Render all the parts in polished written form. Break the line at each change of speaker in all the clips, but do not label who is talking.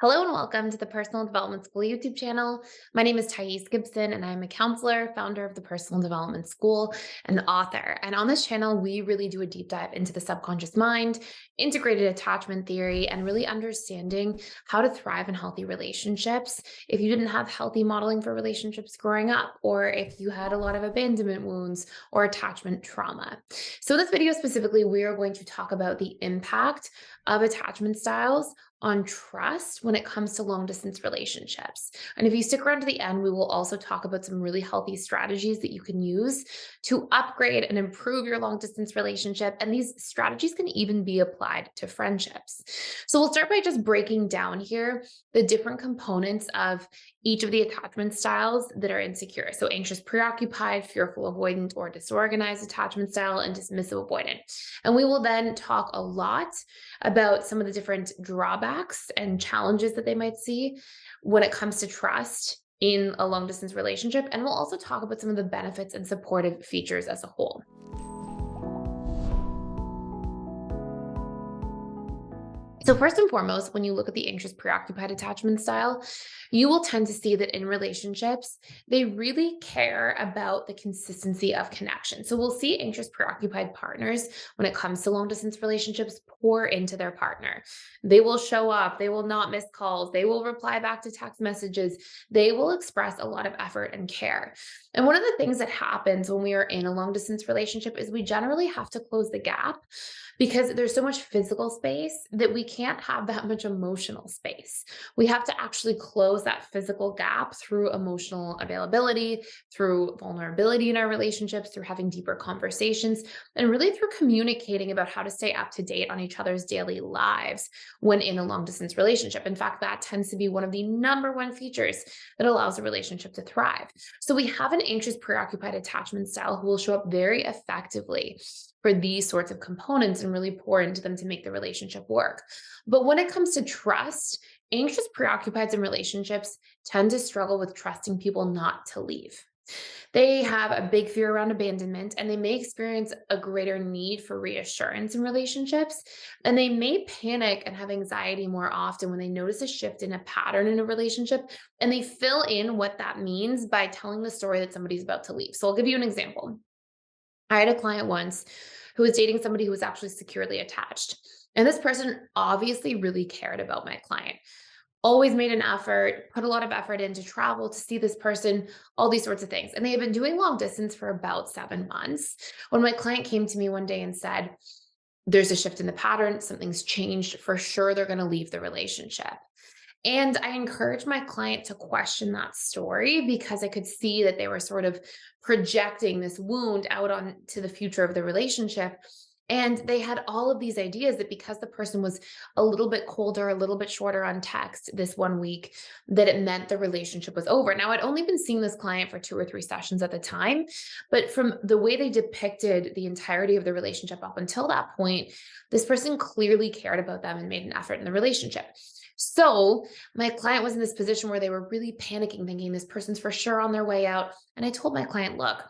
Hello and welcome to the Personal Development School YouTube channel. My name is Gibson and I'm a counselor, founder of the Personal Development School, and author. And on this channel, we really do a deep dive into the subconscious mind, integrated attachment theory, and really understanding how to thrive in healthy relationships. If you didn't have healthy modeling for relationships growing up, or if you had a lot of abandonment wounds or attachment trauma. So in this video specifically, we are going to talk about the impact of attachment styles on trust when it comes to long distance relationships. And if you stick around to the end, we will also talk about some really healthy strategies that you can use to upgrade and improve your long distance relationship. And these strategies can even be applied to friendships. So we'll start by just breaking down here the different components of each of the attachment styles that are insecure. So anxious preoccupied, fearful avoidant or disorganized attachment style, and dismissive avoidant. And we will then talk a lot about some of the different drawbacks and challenges that they might see when it comes to trust in a long distance relationship. And we'll also talk about some of the benefits and supportive features as a whole. So first and foremost, when you look at the anxious preoccupied attachment style, you will tend to see that in relationships, they really care about the consistency of connection. So we'll see anxious preoccupied partners when it comes to long distance relationships pour into their partner. They will show up, they will not miss calls, they will reply back to text messages, they will express a lot of effort and care. And one of the things that happens when we are in a long distance relationship is we generally have to close the gap because there's so much physical space that we can't have that much emotional space. We have to actually close that physical gap through emotional availability, through vulnerability in our relationships, through having deeper conversations, and really through communicating about how to stay up to date on each other's daily lives when in a long distance relationship. In fact, that tends to be one of the number one features that allows a relationship to thrive. So we have an anxious preoccupied attachment style who will show up very effectively for these sorts of components and really pour into them to make the relationship work. But when it comes to trust, anxious preoccupieds in relationships tend to struggle with trusting people not to leave. They have a big fear around abandonment and they may experience a greater need for reassurance in relationships. And they may panic and have anxiety more often when they notice a shift in a pattern in a relationship. And they fill in what that means by telling the story that somebody's about to leave. So I'll give you an example. I had a client once who was dating somebody who was actually securely attached. And this person obviously really cared about my client, always made an effort, put a lot of effort into travel to see this person, all these sorts of things. And they had been doing long distance for about 7 months when my client came to me one day and said, there's a shift in the pattern, something's changed. For sure, they're going to leave the relationship. And I encouraged my client to question that story because I could see that they were sort of projecting this wound out on to the future of the relationship. And they had all of these ideas that because the person was a little bit colder, a little bit shorter on text this one week, that it meant the relationship was over. Now, I'd only been seeing this client for 2 or 3 sessions at the time, but from the way they depicted the entirety of the relationship up until that point, this person clearly cared about them and made an effort in the relationship. So my client was in this position where they were really panicking, thinking this person's for sure on their way out. And I told my client, look,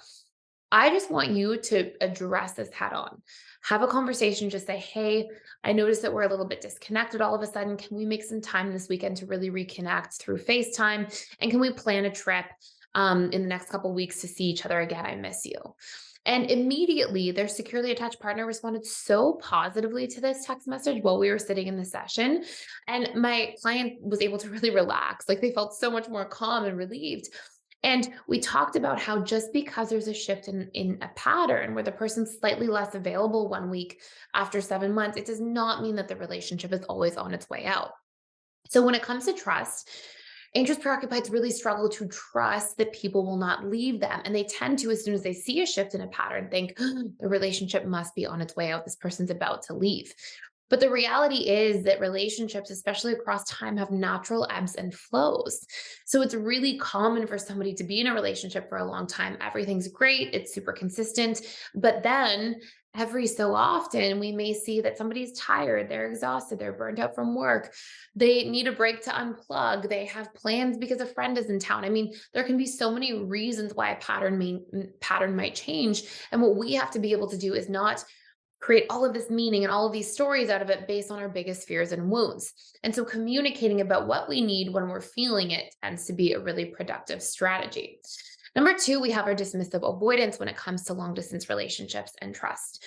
I just want you to address this head on. Have a conversation, just say, hey, I noticed that we're a little bit disconnected all of a sudden. Can we make some time this weekend to really reconnect through FaceTime? And can we plan a trip in the next couple of weeks to see each other again? I miss you. And immediately their securely attached partner responded so positively to this text message while we were sitting in the session. And my client was able to really relax. Like they felt so much more calm and relieved. And we talked about how just because there's a shift in a pattern where the person's slightly less available one week after 7 months, it does not mean that the relationship is always on its way out. So when it comes to trust, anxious preoccupieds really struggle to trust that people will not leave them. And they tend to, as soon as they see a shift in a pattern, think the relationship must be on its way out. This person's about to leave. But the reality is that relationships, especially across time, have natural ebbs and flows. So it's really common for somebody to be in a relationship for a long time. Everything's great, it's super consistent. But then every so often, we may see that somebody's tired, they're exhausted, they're burnt out from work, they need a break to unplug, they have plans because a friend is in town. I mean, there can be so many reasons why a pattern might change. And what we have to be able to do is not create all of this meaning and all of these stories out of it based on our biggest fears and wounds. And so communicating about what we need when we're feeling it tends to be a really productive strategy. Number two, we have our dismissive avoidance when it comes to long distance relationships and trust.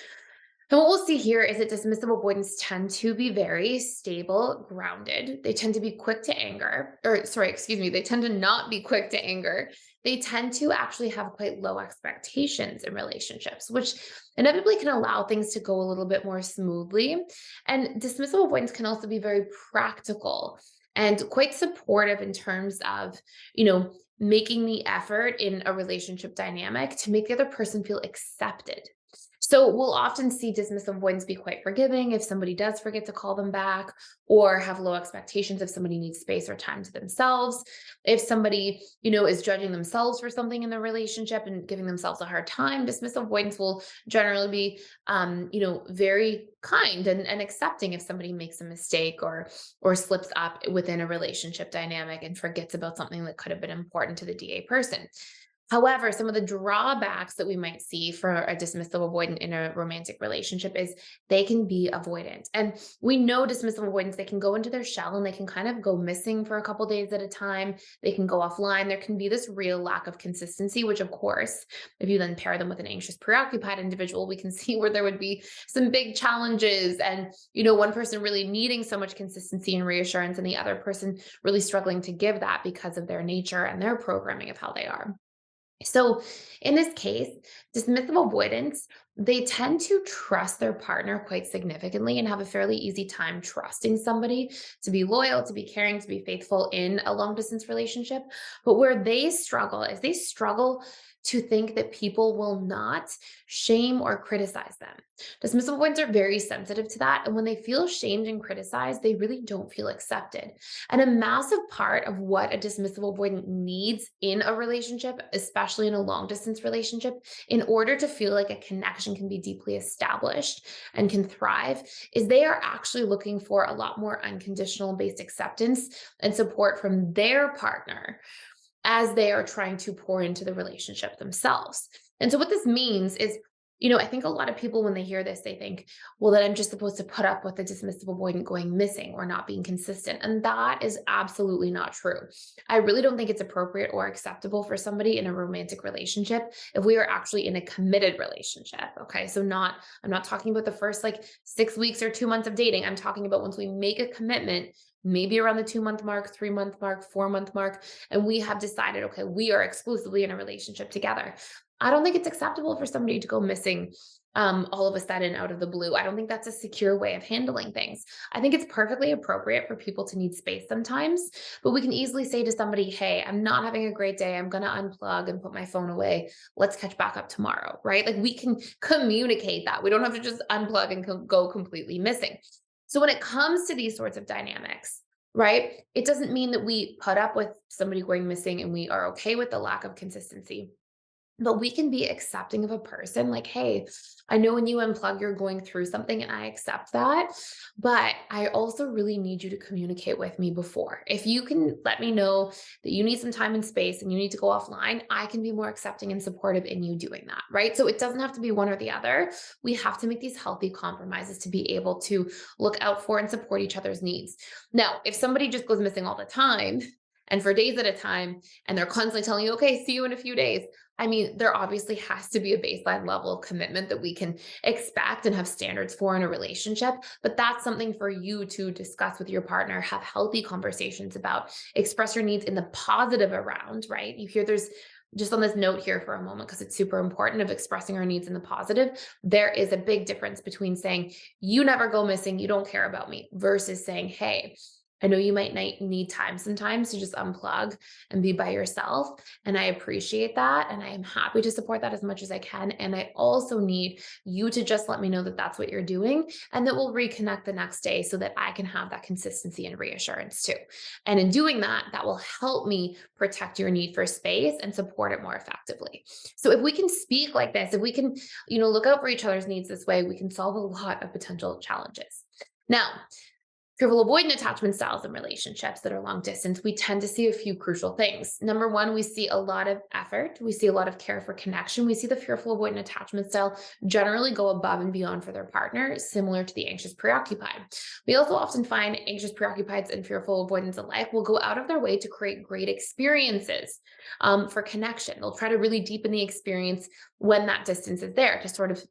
And what we'll see here is that dismissive avoidants tend to be very stable, grounded. They tend to be quick to anger, or sorry, excuse me, they tend to not be quick to anger. They tend to actually have quite low expectations in relationships, which inevitably can allow things to go a little bit more smoothly. And dismissive avoidants can also be very practical and quite supportive in terms of, making the effort in a relationship dynamic to make the other person feel accepted. So we'll often see dismissive avoidants be quite forgiving if somebody does forget to call them back, or have low expectations if somebody needs space or time to themselves. If somebody, is judging themselves for something in the relationship and giving themselves a hard time, dismissive avoidants will generally be, very kind and accepting if somebody makes a mistake or slips up within a relationship dynamic and forgets about something that could have been important to the DA person. However, some of the drawbacks that we might see for a dismissive avoidant in a romantic relationship is they can be avoidant. And we know dismissive avoidants, they can go into their shell and they can kind of go missing for a couple days at a time. They can go offline. There can be this real lack of consistency, which of course, if you then pair them with an anxious, preoccupied individual, we can see where there would be some big challenges and, one person really needing so much consistency and reassurance and the other person really struggling to give that because of their nature and their programming of how they are. So in this case, dismissive avoidants, they tend to trust their partner quite significantly and have a fairly easy time trusting somebody to be loyal, to be caring, to be faithful in a long distance relationship. But where they struggle is they struggle to think that people will not shame or criticize them. Dismissive avoidants are very sensitive to that. And when they feel shamed and criticized, they really don't feel accepted. And a massive part of what a dismissive avoidant needs in a relationship, especially in a long distance relationship, in order to feel like a connection can be deeply established and can thrive, is they are actually looking for a lot more unconditional based acceptance and support from their partner as they are trying to pour into the relationship themselves. And so what this means is, I think a lot of people, when they hear this, they think, well, that I'm just supposed to put up with the dismissive avoidant going missing or not being consistent. And that is absolutely not true. I really don't think it's appropriate or acceptable for somebody in a romantic relationship if we are actually in a committed relationship. Okay. So I'm not talking about the first like 6 weeks or 2 months of dating. I'm talking about once we make a commitment, maybe around the 2 month mark, 3 month mark, 4 month mark, and we have decided, okay, we are exclusively in a relationship together. I don't think it's acceptable for somebody to go missing all of a sudden out of the blue. I don't think that's a secure way of handling things. I think it's perfectly appropriate for people to need space sometimes, but we can easily say to somebody, hey, I'm not having a great day. I'm going to unplug and put my phone away. Let's catch back up tomorrow, right? Like we can communicate that. We don't have to just unplug and go completely missing. So when it comes to these sorts of dynamics, right, it doesn't mean that we put up with somebody going missing and we are okay with the lack of consistency. But we can be accepting of a person like, hey, I know when you unplug, you're going through something and I accept that. But I also really need you to communicate with me before. If you can let me know that you need some time and space and you need to go offline, I can be more accepting and supportive in you doing that. Right. So it doesn't have to be one or the other. We have to make these healthy compromises to be able to look out for and support each other's needs. Now, if somebody just goes missing all the time, and for days at a time, and they're constantly telling you, okay, see you in a few days. I mean, there obviously has to be a baseline level of commitment that we can expect and have standards for in a relationship. But that's something for you to discuss with your partner, have healthy conversations about, express your needs in the positive around, right? You hear there's just on this note here for a moment, because it's super important of expressing our needs in the positive. There is a big difference between saying, you never go missing, you don't care about me, versus saying, hey, I know you might need time sometimes to just unplug and be by yourself. And I appreciate that. And I am happy to support that as much as I can. And I also need you to just let me know that that's what you're doing and that we'll reconnect the next day so that I can have that consistency and reassurance too. And in doing that, that will help me protect your need for space and support it more effectively. So if we can speak like this, if we can, look out for each other's needs this way, we can solve a lot of potential challenges. Now, Fearful avoidant attachment styles in relationships that are long distance, we tend to see a few crucial things. Number one, we see a lot of effort. We see a lot of care for connection. We see the fearful avoidant attachment style generally go above and beyond for their partner, similar to the anxious preoccupied. We also often find anxious preoccupieds and fearful avoidants alike will go out of their way to create great experiences for connection. They'll try to really deepen the experience when that distance is there to sort of,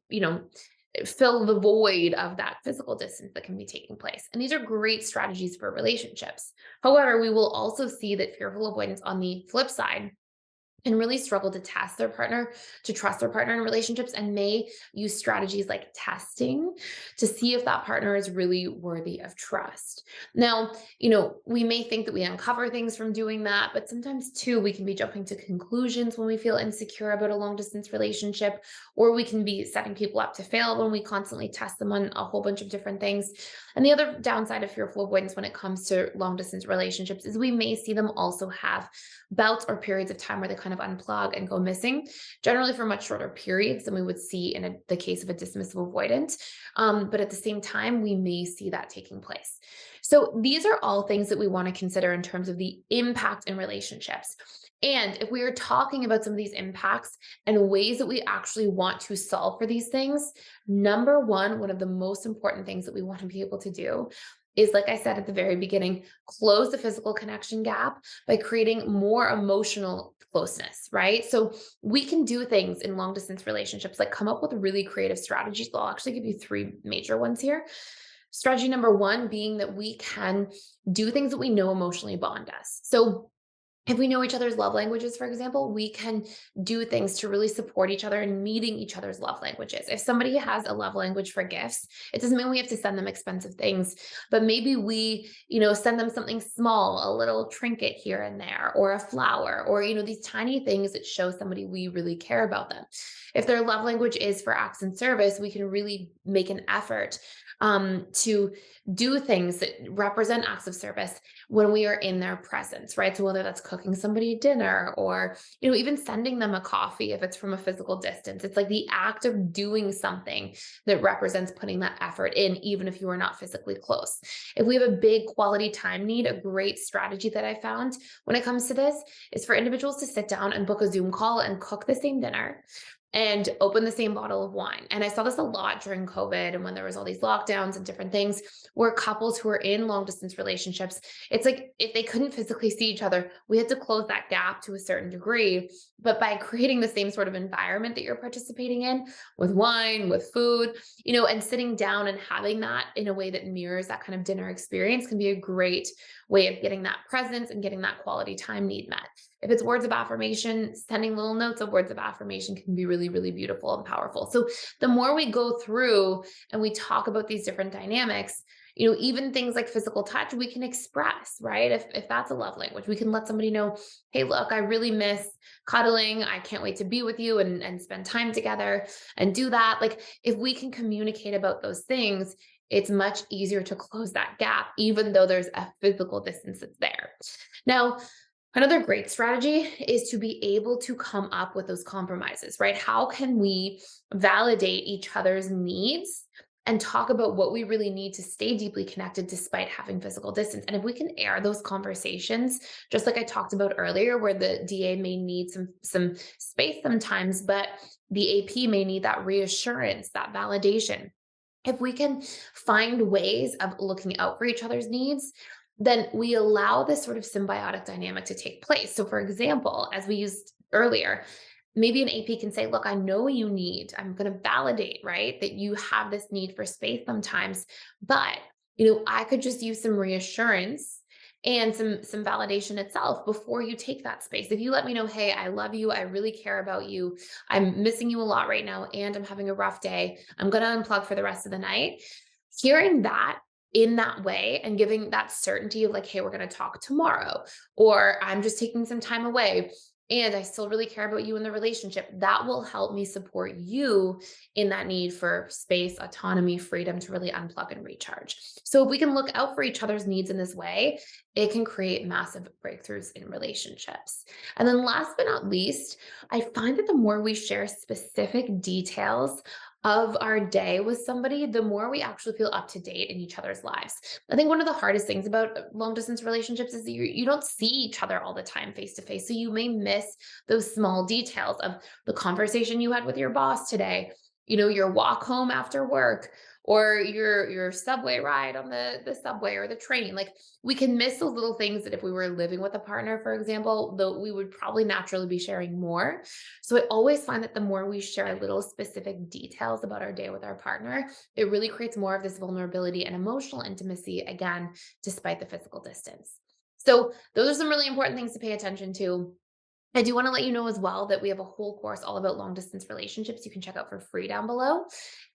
fill the void of that physical distance that can be taking place. And these are great strategies for relationships. However, we will also see that fearful avoidance on the flip side and really struggle to test their partner, to trust their partner in relationships, and may use strategies like testing to see if that partner is really worthy of trust. Now, we may think that we uncover things from doing that, but sometimes too, we can be jumping to conclusions when we feel insecure about a long distance relationship, or we can be setting people up to fail when we constantly test them on a whole bunch of different things. And the other downside of fearful avoidance when it comes to long distance relationships is we may see them also have bouts or periods of time where they kind of unplug and go missing, generally for much shorter periods than we would see in the case of a dismissive avoidant. But at the same time, we may see that taking place. So these are all things that we want to consider in terms of the impact in relationships. And if we are talking about some of these impacts and ways that we actually want to solve for these things, number one of the most important things that we want to be able to do is, like I said at the very beginning, close the physical connection gap by creating more emotional closeness, right? So we can do things in long distance relationships, like come up with really creative strategies. I'll actually give you three major ones here. Strategy number one being that we can do things that we know emotionally bond us. So if we know each other's love languages, for example, we can do things to really support each other in meeting each other's love languages. If somebody has a love language for gifts, it doesn't mean we have to send them expensive things, but maybe we, send them something small, a little trinket here and there, or a flower, or, these tiny things that show somebody we really care about them. If their love language is for acts and service, we can really make an effort to do things that represent acts of service when we are in their presence, right? So whether that's cooking somebody dinner or, even sending them a coffee if it's from a physical distance, it's like the act of doing something that represents putting that effort in, even if you are not physically close. If we have a big quality time need, a great strategy that I found when it comes to this is for individuals to sit down and book a Zoom call and cook the same dinner and open the same bottle of wine. And I saw this a lot during COVID and when there was all these lockdowns and different things where couples who are in long distance relationships, it's like if they couldn't physically see each other, we had to close that gap to a certain degree. But by creating the same sort of environment that you're participating in with wine, with food, and sitting down and having that in a way that mirrors that kind of dinner experience can be a great way of getting that presence and getting that quality time need met. If it's words of affirmation, sending little notes of words of affirmation can be really, really beautiful and powerful. So the more we go through and we talk about these different dynamics, even things like physical touch, we can express, right? If that's a love language, we can let somebody know, hey, look, I really miss cuddling. I can't wait to be with you and spend time together and do that. Like if we can communicate about those things, it's much easier to close that gap, even though there's a physical distance that's there. Now, another great strategy is to be able to come up with those compromises, right? How can we validate each other's needs and talk about what we really need to stay deeply connected despite having physical distance? And if we can air those conversations, just like I talked about earlier, where the DA may need some space sometimes, but the AP may need that reassurance, that validation. If we can find ways of looking out for each other's needs, then we allow this sort of symbiotic dynamic to take place. So, for example, as we used earlier, maybe an AP can say, look, I know you need, I'm going to validate, right, that you have this need for space sometimes, but, I could just use some reassurance and some validation itself before you take that space. If you let me know, hey, I love you, I really care about you, I'm missing you a lot right now, and I'm having a rough day, I'm going to unplug for the rest of the night. Hearing that in that way and giving that certainty of like, hey, we're going to talk tomorrow, or I'm just taking some time away and I still really care about you in the relationship, that will help me support you in that need for space, autonomy, freedom to really unplug and recharge. So if we can look out for each other's needs in this way, it can create massive breakthroughs in relationships. And then last but not least, I find that the more we share specific details of our day with somebody, the more we actually feel up to date in each other's lives. I think one of the hardest things about long distance relationships is that you don't see each other all the time face to face. So you may miss those small details of the conversation you had with your boss today, your walk home after work, or your subway ride on the subway or the train. Like, we can miss those little things that if we were living with a partner, for example, though we would probably naturally be sharing more. So I always find that the more we share little specific details about our day with our partner, it really creates more of this vulnerability and emotional intimacy, again, despite the physical distance. So those are some really important things to pay attention to. I do want to let you know as well that we have a whole course all about long distance relationships you can check out for free down below.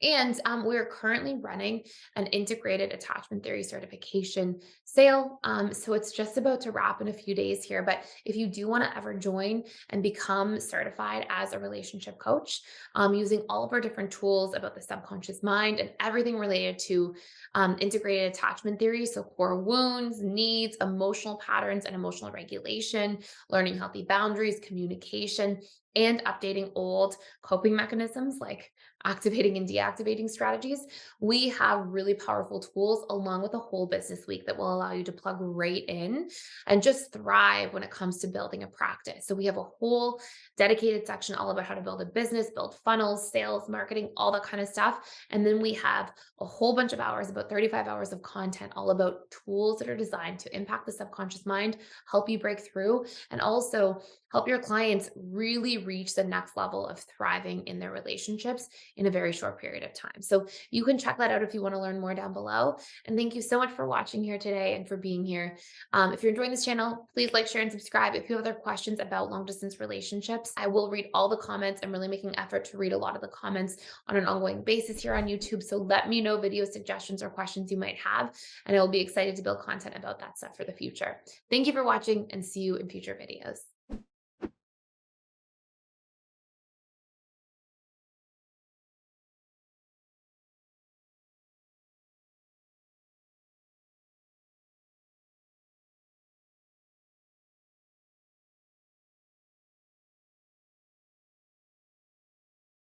And we're currently running an integrated attachment theory certification sale. So it's just about to wrap in a few days here. But if you do want to ever join and become certified as a relationship coach, using all of our different tools about the subconscious mind and everything related to integrated attachment theory, so core wounds, needs, emotional patterns, and emotional regulation, learning healthy boundaries, communication, and updating old coping mechanisms like activating and deactivating strategies. We have really powerful tools along with a whole business week that will allow you to plug right in and just thrive when it comes to building a practice. So we have a whole dedicated section all about how to build a business, build funnels, sales, marketing, all that kind of stuff. And then we have a whole bunch of hours, about 35 hours of content, all about tools that are designed to impact the subconscious mind, help you break through, and also help your clients really reach the next level of thriving in their relationships in a very short period of time. So you can check that out if you want to learn more down below. And thank you so much for watching here today and for being here. If you're enjoying this channel, please like, share, and subscribe. If you have other questions about long distance relationships, I will read all the comments. I'm really making an effort to read a lot of the comments on an ongoing basis here on YouTube. So let me know video suggestions or questions you might have, and I will be excited to build content about that stuff for the future. Thank you for watching, and see you in future videos.